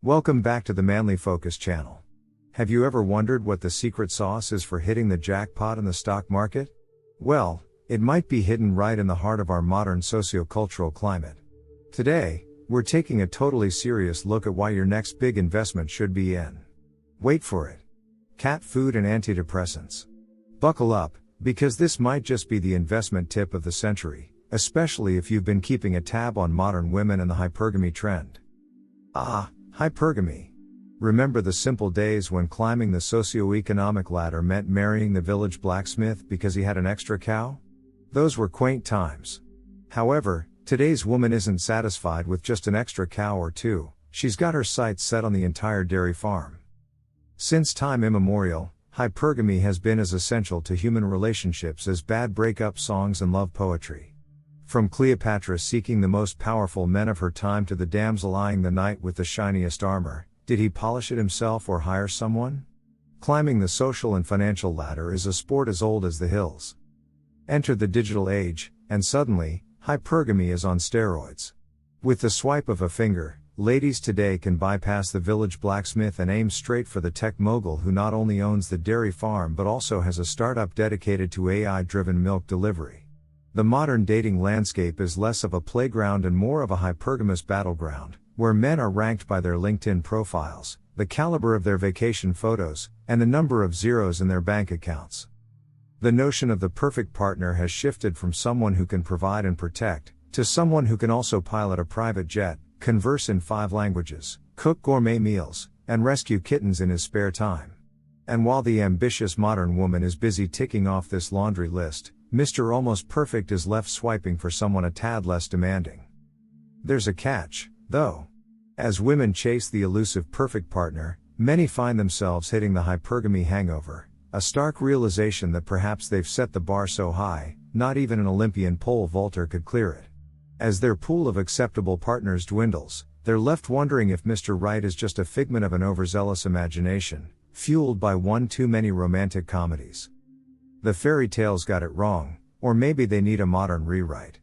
Welcome back to the Manly Focus channel. Have you ever wondered what the secret sauce is for hitting the jackpot in the stock market? Well, it might be hidden right in the heart of our modern socio-cultural climate. Today, we're taking a totally serious look at why your next big investment should be in. Wait for it. Cat food and antidepressants. Buckle up, because this might just be the investment tip of the century, especially if you've been keeping a tab on modern women and the hypergamy trend. Hypergamy. Remember the simple days when climbing the socioeconomic ladder meant marrying the village blacksmith because he had an extra cow? Those were quaint times. However, today's woman isn't satisfied with just an extra cow or two, she's got her sights set on the entire dairy farm. Since time immemorial, hypergamy has been as essential to human relationships as bad breakup songs and love poetry. From Cleopatra seeking the most powerful men of her time to the damsel eyeing the knight with the shiniest armor, did he polish it himself or hire someone? Climbing the social and financial ladder is a sport as old as the hills. Enter the digital age, and suddenly, hypergamy is on steroids. With the swipe of a finger, ladies today can bypass the village blacksmith and aim straight for the tech mogul who not only owns the dairy farm but also has a startup dedicated to AI-driven milk delivery. The modern dating landscape is less of a playground and more of a hypergamous battleground, where men are ranked by their LinkedIn profiles, the caliber of their vacation photos, and the number of zeros in their bank accounts. The notion of the perfect partner has shifted from someone who can provide and protect, to someone who can also pilot a private jet, converse in 5 languages, cook gourmet meals, and rescue kittens in his spare time. And while the ambitious modern woman is busy ticking off this laundry list, Mr. Almost Perfect is left swiping for someone a tad less demanding. There's a catch, though. As women chase the elusive perfect partner, many find themselves hitting the hypergamy hangover, a stark realization that perhaps they've set the bar so high, not even an Olympian pole vaulter could clear it. As their pool of acceptable partners dwindles, they're left wondering if Mr. Right is just a figment of an overzealous imagination, fueled by one too many romantic comedies. The fairy tales got it wrong, or maybe they need a modern rewrite.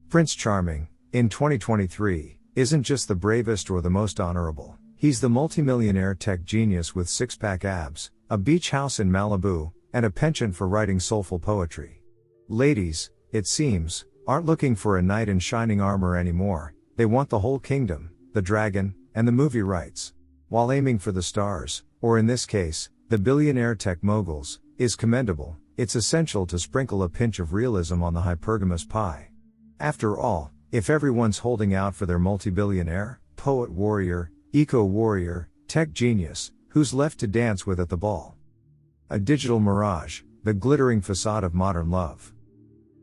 Prince Charming, in 2023, isn't just the bravest or the most honorable, he's the multimillionaire tech genius with six-pack abs, a beach house in Malibu, and a penchant for writing soulful poetry. Ladies, it seems, aren't looking for a knight in shining armor anymore, they want the whole kingdom, the dragon, and the movie rights. While aiming for the stars, or in this case, the billionaire tech moguls, is commendable, it's essential to sprinkle a pinch of realism on the hypergamous pie. After all, if everyone's holding out for their multi-billionaire, poet warrior, eco-warrior, tech genius, who's left to dance with at the ball? A digital mirage, the glittering facade of modern love.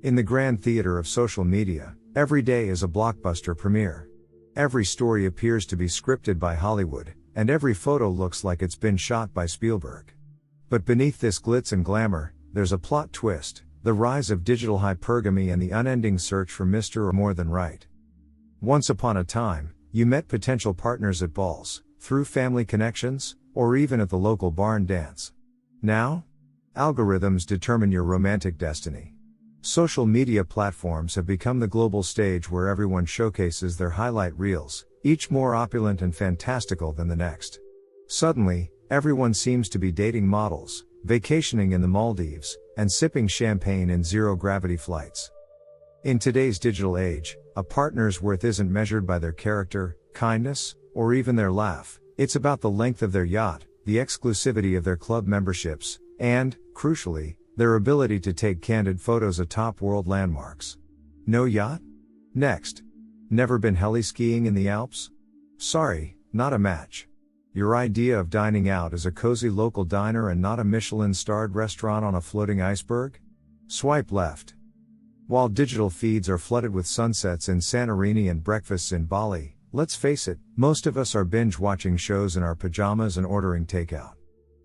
In the grand theater of social media, every day is a blockbuster premiere. Every story appears to be scripted by Hollywood, and every photo looks like it's been shot by Spielberg. But beneath this glitz and glamour, there's a plot twist, the rise of digital hypergamy and the unending search for Mr. or more than right. Once upon a time, you met potential partners at balls, through family connections, or even at the local barn dance. Now? Algorithms determine your romantic destiny. Social media platforms have become the global stage where everyone showcases their highlight reels, each more opulent and fantastical than the next. Suddenly, everyone seems to be dating models, vacationing in the Maldives, and sipping champagne in zero-gravity flights. In today's digital age, a partner's worth isn't measured by their character, kindness, or even their laugh, it's about the length of their yacht, the exclusivity of their club memberships, and, crucially, their ability to take candid photos atop world landmarks. No yacht? Next. Never been heli-skiing in the Alps? Sorry, not a match. Your idea of dining out is a cozy local diner and not a Michelin-starred restaurant on a floating iceberg? Swipe left. While digital feeds are flooded with sunsets in Santorini and breakfasts in Bali, let's face it, most of us are binge-watching shows in our pajamas and ordering takeout.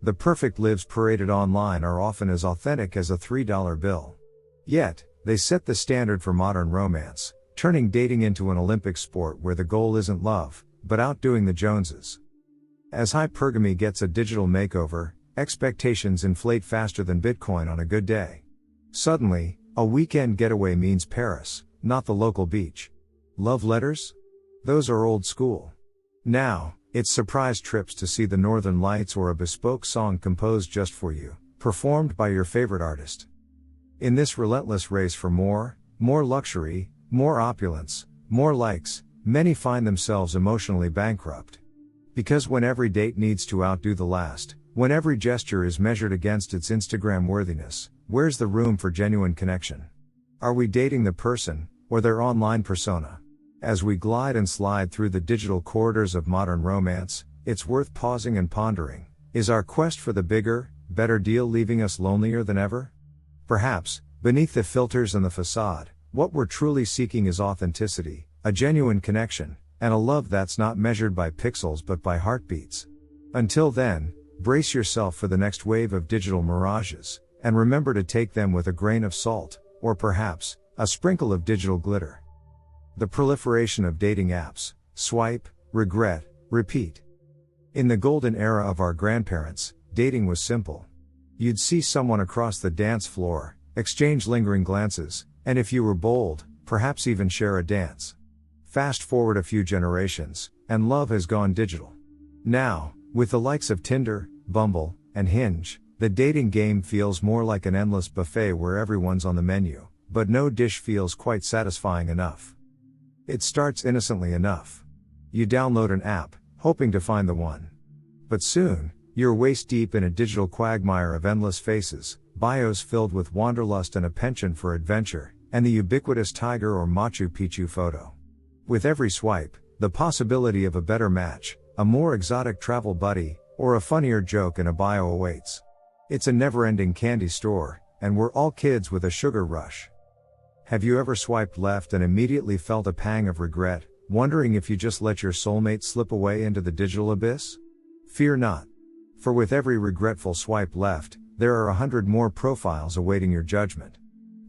The perfect lives paraded online are often as authentic as a $3 bill. Yet, they set the standard for modern romance, turning dating into an Olympic sport where the goal isn't love, but outdoing the Joneses. As hypergamy gets a digital makeover, expectations inflate faster than Bitcoin on a good day. Suddenly, a weekend getaway means Paris, not the local beach. Love letters? Those are old school. Now, It's surprise trips to see the Northern Lights or a bespoke song composed just for you, performed by your favorite artist. In this relentless race for more luxury, more opulence, more likes, many find themselves emotionally bankrupt. Because when every date needs to outdo the last, when every gesture is measured against its Instagram worthiness, where's the room for genuine connection? Are we dating the person, or their online persona? As we glide and slide through the digital corridors of modern romance, it's worth pausing and pondering. Is our quest for the bigger, better deal leaving us lonelier than ever? Perhaps, beneath the filters and the facade, what we're truly seeking is authenticity, a genuine connection, and a love that's not measured by pixels but by heartbeats. Until then, brace yourself for the next wave of digital mirages, and remember to take them with a grain of salt, or perhaps, a sprinkle of digital glitter. The proliferation of dating apps, swipe, regret, repeat. In the golden era of our grandparents, dating was simple. You'd see someone across the dance floor, exchange lingering glances, and if you were bold, perhaps even share a dance. Fast forward a few generations, and love has gone digital. Now, with the likes of Tinder, Bumble, and Hinge, the dating game feels more like an endless buffet where everyone's on the menu, but no dish feels quite satisfying enough. It starts innocently enough. You download an app, hoping to find the one. But soon, you're waist deep in a digital quagmire of endless faces, bios filled with wanderlust and a penchant for adventure, and the ubiquitous tiger or Machu Picchu photo. With every swipe, the possibility of a better match, a more exotic travel buddy, or a funnier joke in a bio awaits. It's a never-ending candy store, and we're all kids with a sugar rush. Have you ever swiped left and immediately felt a pang of regret, wondering if you just let your soulmate slip away into the digital abyss? Fear not. For with every regretful swipe left, there are 100 more profiles awaiting your judgment.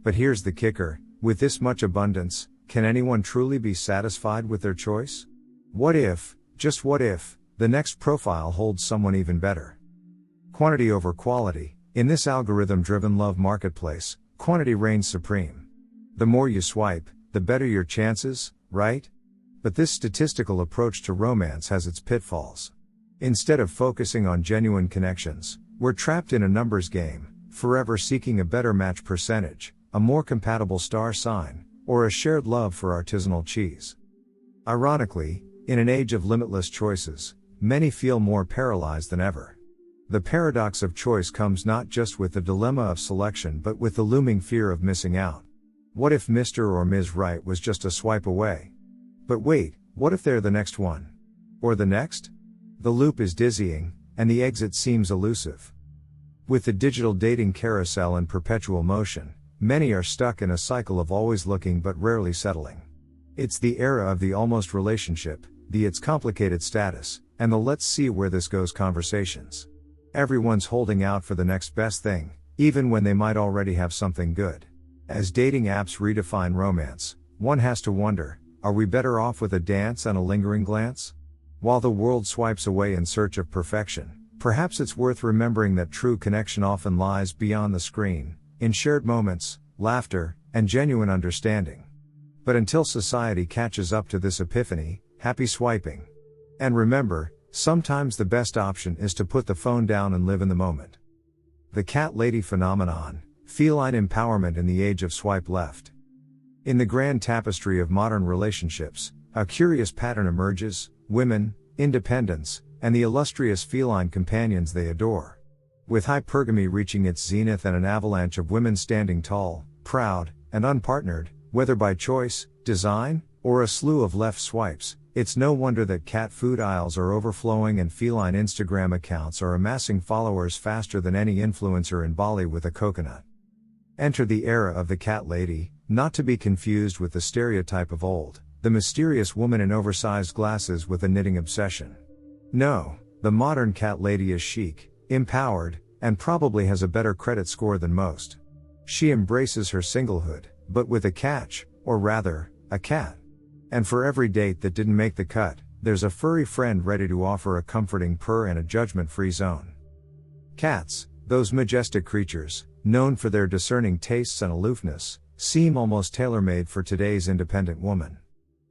But here's the kicker, with this much abundance, can anyone truly be satisfied with their choice? What if, just what if, the next profile holds someone even better? Quantity over quality. In this algorithm-driven love marketplace, quantity reigns supreme. The more you swipe, the better your chances, right? But this statistical approach to romance has its pitfalls. Instead of focusing on genuine connections, we're trapped in a numbers game, forever seeking a better match percentage, a more compatible star sign, or a shared love for artisanal cheese. Ironically, in an age of limitless choices, many feel more paralyzed than ever. The paradox of choice comes not just with the dilemma of selection but with the looming fear of missing out. What if Mr. or Ms. Right was just a swipe away? But wait, what if they're the next one? Or the next? The loop is dizzying, and the exit seems elusive. With the digital dating carousel in perpetual motion, many are stuck in a cycle of always looking but rarely settling. It's the era of the almost relationship, the it's complicated status, and the let's see where this goes conversations. Everyone's holding out for the next best thing, even when they might already have something good. As dating apps redefine romance, one has to wonder, are we better off with a dance and a lingering glance? While the world swipes away in search of perfection, perhaps it's worth remembering that true connection often lies beyond the screen, in shared moments, laughter, and genuine understanding. But until society catches up to this epiphany, happy swiping. And remember, sometimes the best option is to put the phone down and live in the moment. The cat lady phenomenon, feline empowerment in the age of swipe left. In the grand tapestry of modern relationships, a curious pattern emerges: women, independence, and the illustrious feline companions they adore. With hypergamy reaching its zenith and an avalanche of women standing tall, proud, and unpartnered, whether by choice, design, or a slew of left swipes, it's no wonder that cat food aisles are overflowing and feline Instagram accounts are amassing followers faster than any influencer in Bali with a coconut. Enter the era of the cat lady, not to be confused with the stereotype of old, the mysterious woman in oversized glasses with a knitting obsession. No, the modern cat lady is chic, empowered, and probably has a better credit score than most. She embraces her singlehood, but with a catch, or rather, a cat. And for every date that didn't make the cut, there's a furry friend ready to offer a comforting purr and a judgment-free zone. Cats, those majestic creatures, known for their discerning tastes and aloofness, seem almost tailor-made for today's independent woman.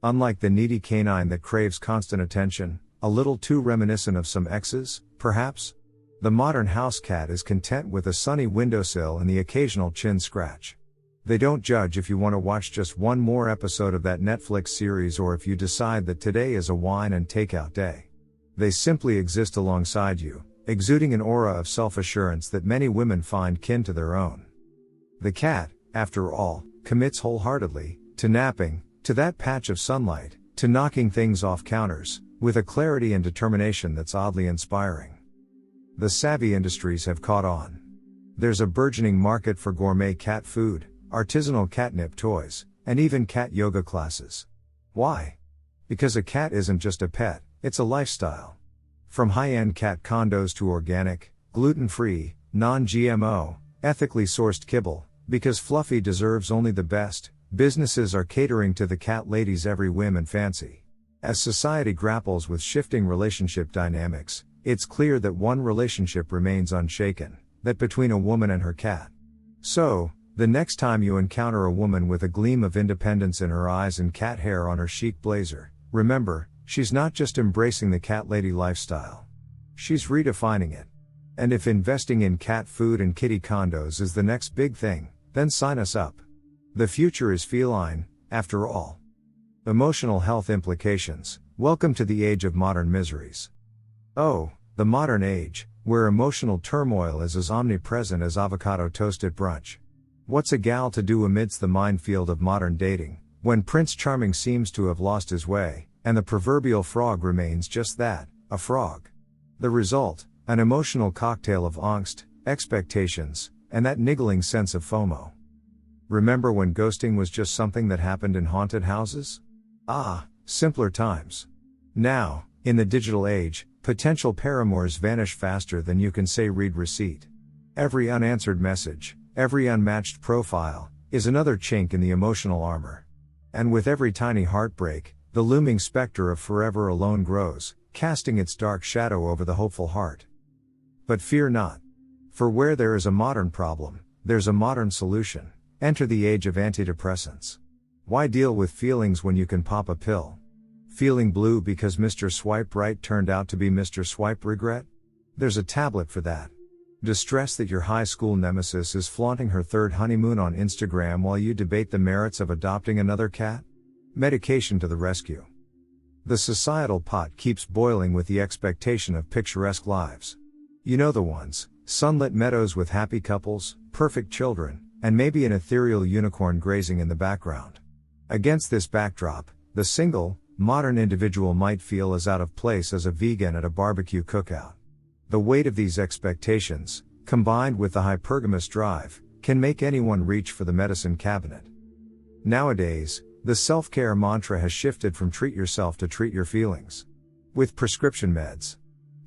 Unlike the needy canine that craves constant attention, A little too reminiscent of some exes, perhaps? The modern house cat is content with a sunny windowsill and the occasional chin scratch. They don't judge if you want to watch just one more episode of that Netflix series or if you decide that today is a wine and takeout day. They simply exist alongside you, exuding an aura of self-assurance that many women find kin to their own. The cat, after all, commits wholeheartedly to napping, to that patch of sunlight, to knocking things off counters, with a clarity and determination that's oddly inspiring. The savvy industries have caught on. There's a burgeoning market for gourmet cat food, artisanal catnip toys, and even cat yoga classes. Why? Because a cat isn't just a pet, it's a lifestyle. From high-end cat condos to organic, gluten-free, non-GMO, ethically sourced kibble, because Fluffy deserves only the best, businesses are catering to the cat lady's every whim and fancy. As society grapples with shifting relationship dynamics, it's clear that one relationship remains unshaken, that between a woman and her cat. So, the next time you encounter a woman with a gleam of independence in her eyes and cat hair on her chic blazer, remember, she's not just embracing the cat lady lifestyle. She's redefining it. And if investing in cat food and kitty condos is the next big thing, then sign us up. The future is feline, after all. Emotional health implications. Welcome to the age of modern miseries. Oh, the modern age, where emotional turmoil is as omnipresent as avocado toast at brunch. What's a gal to do amidst the minefield of modern dating, when Prince Charming seems to have lost his way, and the proverbial frog remains just that, a frog? The result, an emotional cocktail of angst, expectations, and that niggling sense of FOMO. Remember when ghosting was just something that happened in haunted houses? Ah, simpler times. Now, in the digital age, potential paramours vanish faster than you can say read receipt. Every unanswered message, every unmatched profile, is another chink in the emotional armor. And with every tiny heartbreak, the looming specter of forever alone grows, casting its dark shadow over the hopeful heart. But fear not. For where there is a modern problem, there's a modern solution. Enter the age of antidepressants. Why deal with feelings when you can pop a pill? Feeling blue because Mr. Swipe Right turned out to be Mr. Swipe Regret? There's a tablet for that. Distress that your high school nemesis is flaunting her third honeymoon on Instagram while you debate the merits of adopting another cat? Medication to the rescue. The societal pot keeps boiling with the expectation of picturesque lives. You know the ones, sunlit meadows with happy couples, perfect children, and maybe an ethereal unicorn grazing in the background. Against this backdrop, the single, modern individual might feel as out of place as a vegan at a barbecue cookout. The weight of these expectations, combined with the hypergamous drive, can make anyone reach for the medicine cabinet. Nowadays, the self-care mantra has shifted from treat yourself to treat your feelings. With prescription meds.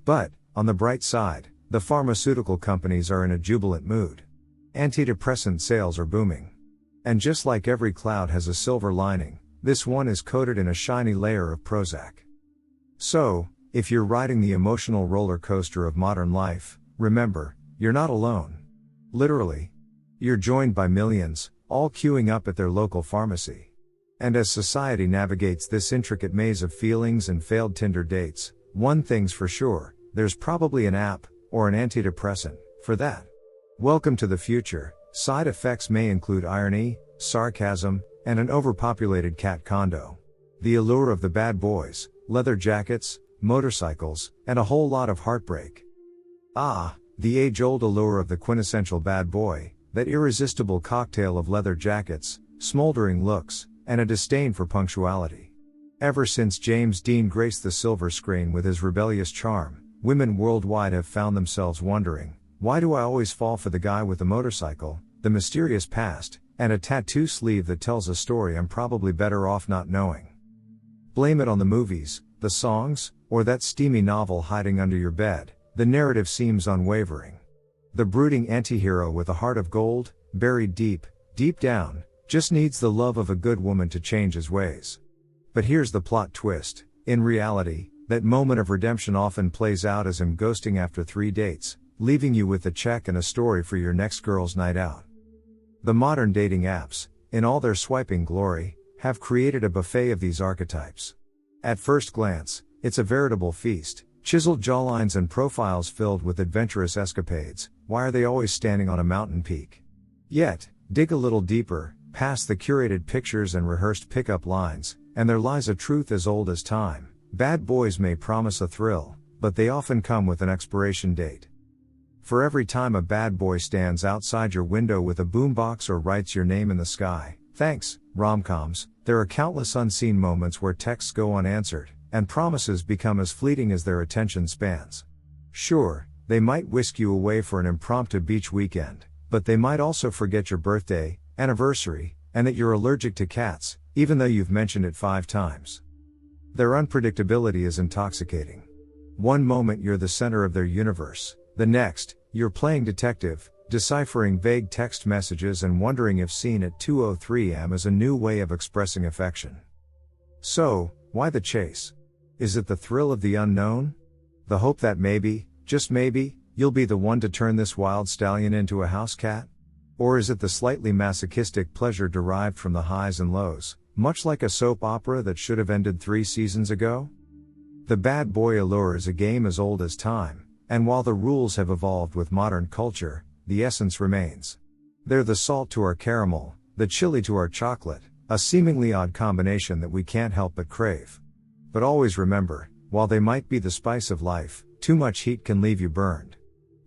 But, on the bright side, the pharmaceutical companies are in a jubilant mood. Antidepressant sales are booming. And just like every cloud has a silver lining, this one is coated in a shiny layer of Prozac. So, if you're riding the emotional roller coaster of modern life, remember, you're not alone. Literally. You're joined by millions, all queuing up at their local pharmacy. And as society navigates this intricate maze of feelings and failed Tinder dates, one thing's for sure, there's probably an app, or an antidepressant, for that. Welcome to the future. Side effects may include irony, sarcasm, and an overpopulated cat condo. The allure of the bad boys, leather jackets, motorcycles, and a whole lot of heartbreak. Ah, the age-old allure of the quintessential bad boy, that irresistible cocktail of leather jackets, smoldering looks, and a disdain for punctuality. Ever since James Dean graced the silver screen with his rebellious charm, women worldwide have found themselves wondering, why do I always fall for the guy with the motorcycle, the mysterious past, and a tattoo sleeve that tells a story I'm probably better off not knowing? Blame it on the movies, the songs, or that steamy novel hiding under your bed, the narrative seems unwavering. The brooding antihero with a heart of gold, buried deep, deep down, just needs the love of a good woman to change his ways. But here's the plot twist. In reality, that moment of redemption often plays out as him ghosting after 3 dates, leaving you with a check and a story for your next girl's night out. The modern dating apps, in all their swiping glory, have created a buffet of these archetypes. At first glance, It's a veritable feast, chiseled jawlines and profiles filled with adventurous escapades. Why are they always standing on a mountain peak? Yet, dig a little deeper, past the curated pictures and rehearsed pickup lines, and there lies a truth as old as time. Bad boys may promise a thrill, but they often come with an expiration date. For every time a bad boy stands outside your window with a boombox or writes your name in the sky, thanks, rom-coms, there are countless unseen moments where texts go unanswered, and promises become as fleeting as their attention spans. Sure, they might whisk you away for an impromptu beach weekend, but they might also forget your birthday, anniversary, and that you're allergic to cats, even though you've mentioned it 5 times. Their unpredictability is intoxicating. One moment you're the center of their universe, the next, you're playing detective, deciphering vague text messages and wondering if seen at 2:03 am is a new way of expressing affection. So, why the chase? Is it the thrill of the unknown? The hope that maybe, just maybe, you'll be the one to turn this wild stallion into a house cat? Or is it the slightly masochistic pleasure derived from the highs and lows, much like a soap opera that should have ended 3 seasons ago? The bad boy allure is a game as old as time, and while the rules have evolved with modern culture, the essence remains. They're the salt to our caramel, the chili to our chocolate, a seemingly odd combination that we can't help but crave. But always remember, while they might be the spice of life, too much heat can leave you burned.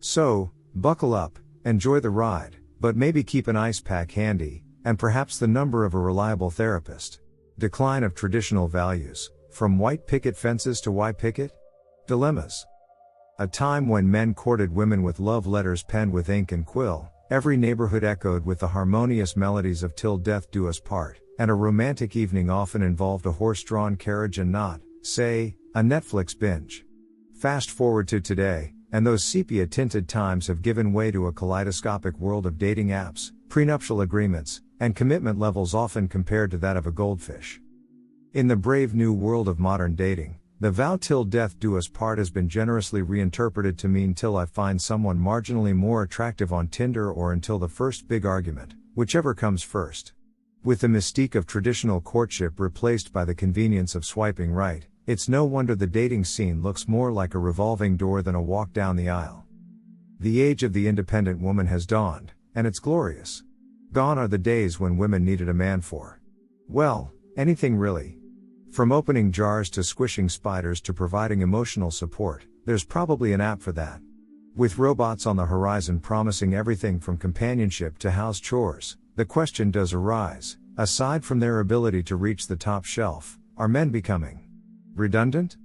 So, buckle up, enjoy the ride, but maybe keep an ice pack handy, and perhaps the number of a reliable therapist. Decline of traditional values, from white picket fences to why picket? Dilemmas. A time when men courted women with love letters penned with ink and quill, every neighborhood echoed with the harmonious melodies of Till Death Do Us Part, and a romantic evening often involved a horse-drawn carriage and not, say, a Netflix binge. Fast forward to today, and those sepia-tinted times have given way to a kaleidoscopic world of dating apps, prenuptial agreements, and commitment levels often compared to that of a goldfish. In the brave new world of modern dating, the vow till death do us part has been generously reinterpreted to mean till I find someone marginally more attractive on Tinder or until the first big argument, whichever comes first. With the mystique of traditional courtship replaced by the convenience of swiping right, it's no wonder the dating scene looks more like a revolving door than a walk down the aisle. The age of the independent woman has dawned, and it's glorious. Gone are the days when women needed a man for, well, anything really. From opening jars to squishing spiders to providing emotional support, there's probably an app for that. With robots on the horizon promising everything from companionship to house chores, the question does arise, aside from their ability to reach the top shelf, are men becoming redundant?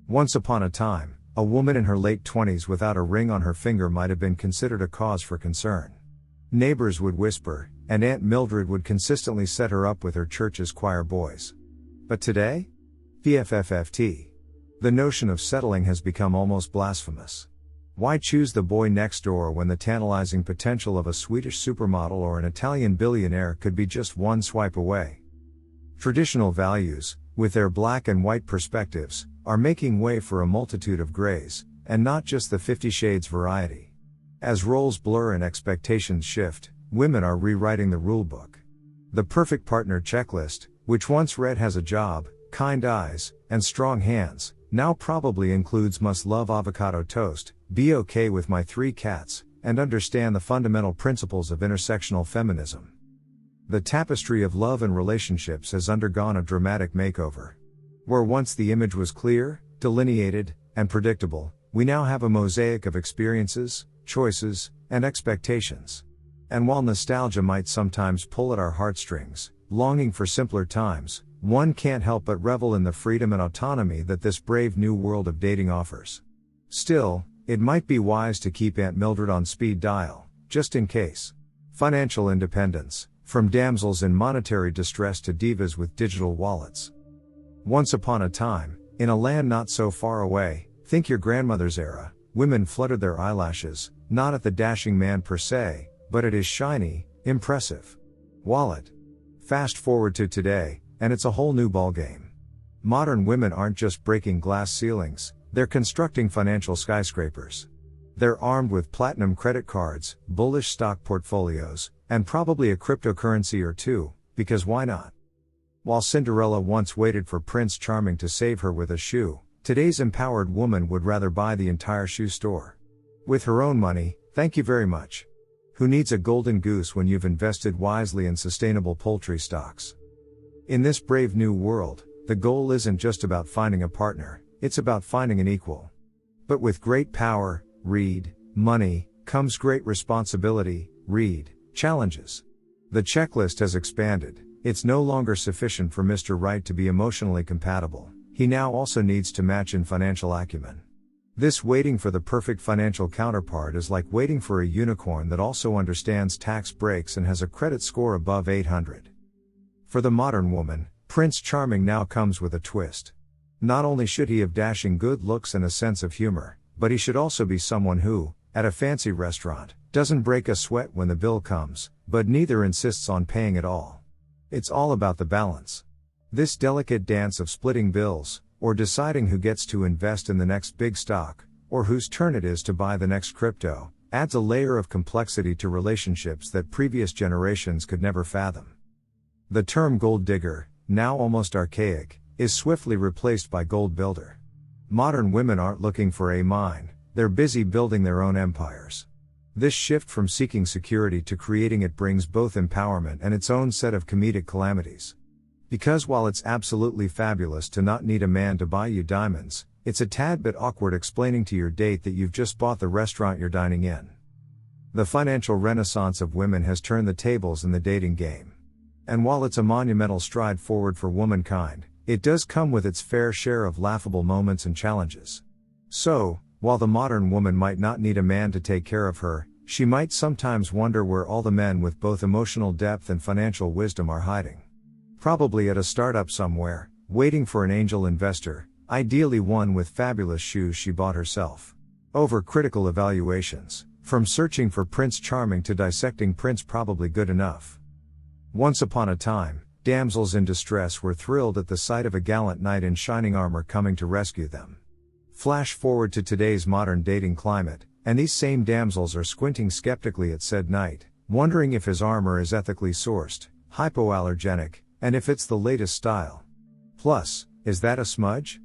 Once upon a time, a woman in her late 20s without a ring on her finger might have been considered a cause for concern. Neighbors would whisper, and Aunt Mildred would consistently set her up with her church's choir boys. But today? PFFFT. The notion of settling has become almost blasphemous. Why choose the boy next door when the tantalizing potential of a Swedish supermodel or an Italian billionaire could be just one swipe away? Traditional values, with their black and white perspectives, are making way for a multitude of grays, and not just the 50 Shades variety. As roles blur and expectations shift, women are rewriting the rulebook. The perfect partner checklist, which once read has a job, kind eyes, and strong hands, now probably includes must love avocado toast, be okay with my 3 cats, and understand the fundamental principles of intersectional feminism. The tapestry of love and relationships has undergone a dramatic makeover. Where once the image was clear, delineated, and predictable, we now have a mosaic of experiences, choices, and expectations. And while nostalgia might sometimes pull at our heartstrings, longing for simpler times, one can't help but revel in the freedom and autonomy that this brave new world of dating offers. Still, it might be wise to keep Aunt Mildred on speed dial, just in case. Financial independence, from damsels in monetary distress to divas with digital wallets. Once upon a time, in a land not so far away, think your grandmother's era, women fluttered their eyelashes, not at the dashing man per se, but at his shiny, impressive wallet. Fast forward to today, and it's a whole new ballgame. Modern women aren't just breaking glass ceilings, they're constructing financial skyscrapers. They're armed with platinum credit cards, bullish stock portfolios, and probably a cryptocurrency or two, because why not? While Cinderella once waited for Prince Charming to save her with a shoe, Today's empowered woman would rather buy the entire shoe store. With her own money, thank you very much. Who needs a golden goose when you've invested wisely in sustainable poultry stocks? In this brave new world, the goal isn't just about finding a partner, it's about finding an equal. But with great power, money, comes great responsibility, challenges. The checklist has expanded. It's no longer sufficient for Mr. Right to be emotionally compatible. He now also needs to match in financial acumen. This waiting for the perfect financial counterpart is like waiting for a unicorn that also understands tax breaks and has a credit score above 800. For the modern woman, Prince Charming now comes with a twist. Not only should he have dashing good looks and a sense of humor, but he should also be someone who, at a fancy restaurant, doesn't break a sweat when the bill comes, but neither insists on paying it all. It's all about the balance. This delicate dance of splitting bills, or deciding who gets to invest in the next big stock, or whose turn it is to buy the next crypto, adds a layer of complexity to relationships that previous generations could never fathom. The term gold digger, now almost archaic, is swiftly replaced by gold builder. Modern women aren't looking for a mine, they're busy building their own empires. This shift from seeking security to creating it brings both empowerment and its own set of comedic calamities. Because while it's absolutely fabulous to not need a man to buy you diamonds, it's a tad bit awkward explaining to your date that you've just bought the restaurant you're dining in. The financial renaissance of women has turned the tables in the dating game. And while it's a monumental stride forward for womankind, it does come with its fair share of laughable moments and challenges. So, while the modern woman might not need a man to take care of her, she might sometimes wonder where all the men with both emotional depth and financial wisdom are hiding. Probably at a startup somewhere, waiting for an angel investor, ideally one with fabulous shoes she bought herself. Over critical evaluations, from searching for Prince Charming to dissecting Prince Probably Good Enough. Once upon a time, damsels in distress were thrilled at the sight of a gallant knight in shining armor coming to rescue them. Flash forward to today's modern dating climate, and these same damsels are squinting skeptically at said knight, wondering if his armor is ethically sourced, hypoallergenic, and if it's the latest style. Plus, is that a smudge?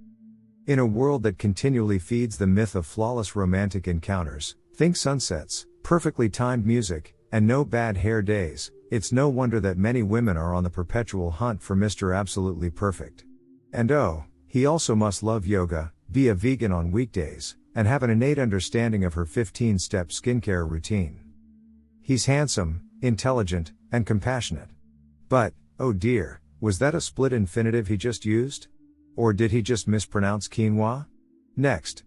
In a world that continually feeds the myth of flawless romantic encounters, think sunsets, perfectly timed music, and no bad hair days, it's no wonder that many women are on the perpetual hunt for Mr. Absolutely Perfect. And oh, he also must love yoga, be a vegan on weekdays, and have an innate understanding of her 15-step skincare routine. He's handsome, intelligent, and compassionate. But, oh dear, was that a split infinitive he just used? Or did he just mispronounce quinoa? Next.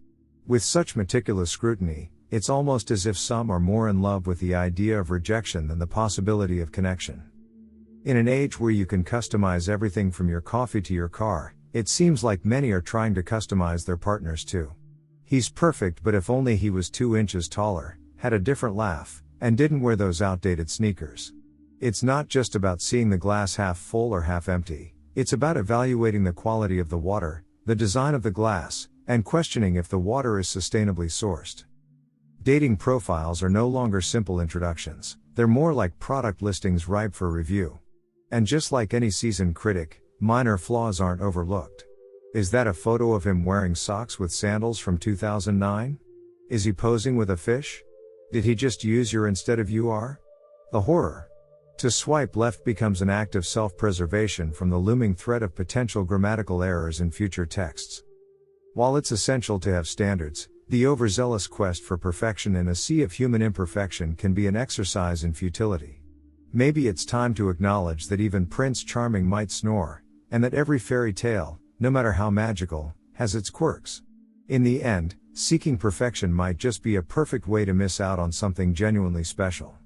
With such meticulous scrutiny, it's almost as if some are more in love with the idea of rejection than the possibility of connection. In an age where you can customize everything from your coffee to your car, it seems like many are trying to customize their partners too. He's perfect, but if only he was 2 inches taller, had a different laugh, and didn't wear those outdated sneakers. It's not just about seeing the glass half full or half empty, it's about evaluating the quality of the water, the design of the glass, and questioning if the water is sustainably sourced. Dating profiles are no longer simple introductions, they're more like product listings ripe for review. And just like any seasoned critic, minor flaws aren't overlooked. Is that a photo of him wearing socks with sandals from 2009? Is he posing with a fish? Did he just use your instead of you are? The horror. To swipe left becomes an act of self-preservation from the looming threat of potential grammatical errors in future texts. While it's essential to have standards, the overzealous quest for perfection in a sea of human imperfection can be an exercise in futility. Maybe it's time to acknowledge that even Prince Charming might snore, and that every fairy tale, no matter how magical, has its quirks. In the end, seeking perfection might just be a perfect way to miss out on something genuinely special.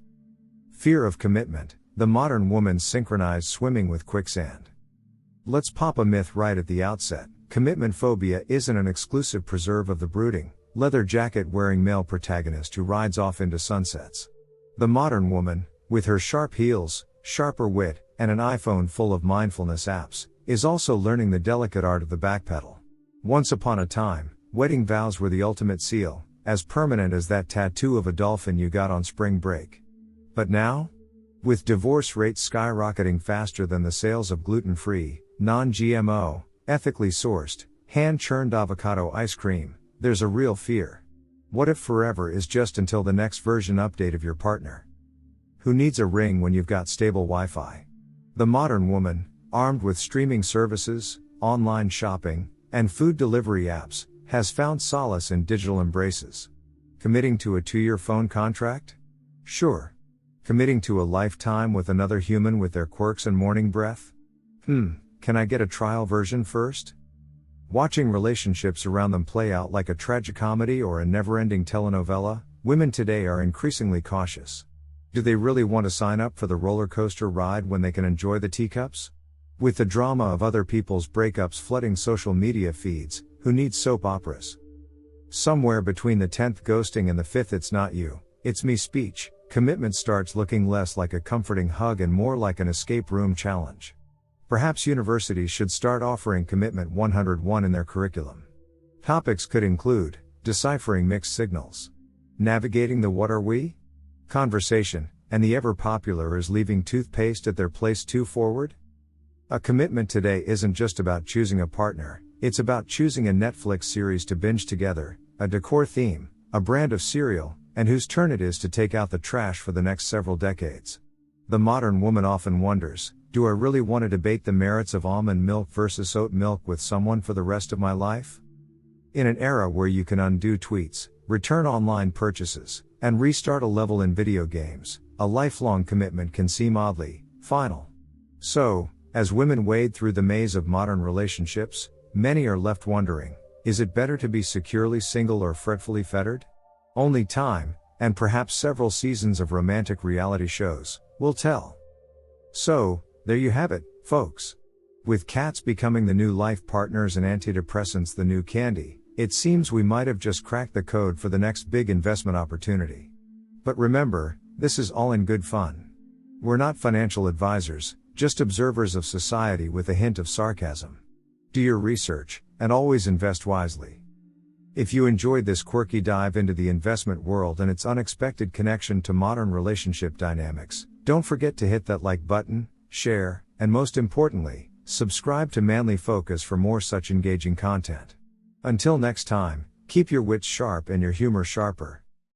Fear of commitment, the modern woman's synchronized swimming with quicksand. Let's pop a myth right at the outset. Commitment phobia isn't an exclusive preserve of the brooding, leather jacket wearing male protagonist who rides off into sunsets. The modern woman, with her sharp heels, sharper wit, and an iPhone full of mindfulness apps, is also learning the delicate art of the backpedal. Once upon a time, wedding vows were the ultimate seal, as permanent as that tattoo of a dolphin you got on spring break. But now? With divorce rates skyrocketing faster than the sales of gluten-free, non-GMO, ethically sourced, hand-churned avocado ice cream, there's a real fear. What if forever is just until the next version update of your partner? Who needs a ring when you've got stable Wi-Fi? The modern woman, armed with streaming services, online shopping, and food delivery apps, has found solace in digital embraces. Committing to a 2-year phone contract? Sure. Committing to a lifetime with another human with their quirks and morning breath? Can I get a trial version first? Watching relationships around them play out like a tragicomedy or a never-ending telenovela, women today are increasingly cautious. Do they really want to sign up for the roller coaster ride when they can enjoy the teacups? With the drama of other people's breakups flooding social media feeds, who needs soap operas? Somewhere between the 10th ghosting and the 5th "it's not you, it's me" speech, commitment starts looking less like a comforting hug and more like an escape room challenge. Perhaps universities should start offering Commitment 101 in their curriculum. Topics could include deciphering mixed signals, navigating the "what are we?" conversation, and the ever-popular "is leaving toothpaste at their place too forward?" A commitment today isn't just about choosing a partner, it's about choosing a Netflix series to binge together, a decor theme, a brand of cereal, and whose turn it is to take out the trash for the next several decades. The modern woman often wonders, do I really want to debate the merits of almond milk versus oat milk with someone for the rest of my life? In an era where you can undo tweets, return online purchases, and restart a level in video games, a lifelong commitment can seem oddly final. So, as women wade through the maze of modern relationships, many are left wondering, is it better to be securely single or fretfully fettered? Only time, and perhaps several seasons of romantic reality shows, will tell. So, there you have it, folks. With cats becoming the new life partners and antidepressants the new candy, it seems we might have just cracked the code for the next big investment opportunity. But remember, this is all in good fun. We're not financial advisors, just observers of society with a hint of sarcasm. Do your research, and always invest wisely. If you enjoyed this quirky dive into the investment world and its unexpected connection to modern relationship dynamics, don't forget to hit that like button, share, and most importantly, subscribe to Manly Focus for more such engaging content. Until next time, keep your wits sharp and your humor sharper.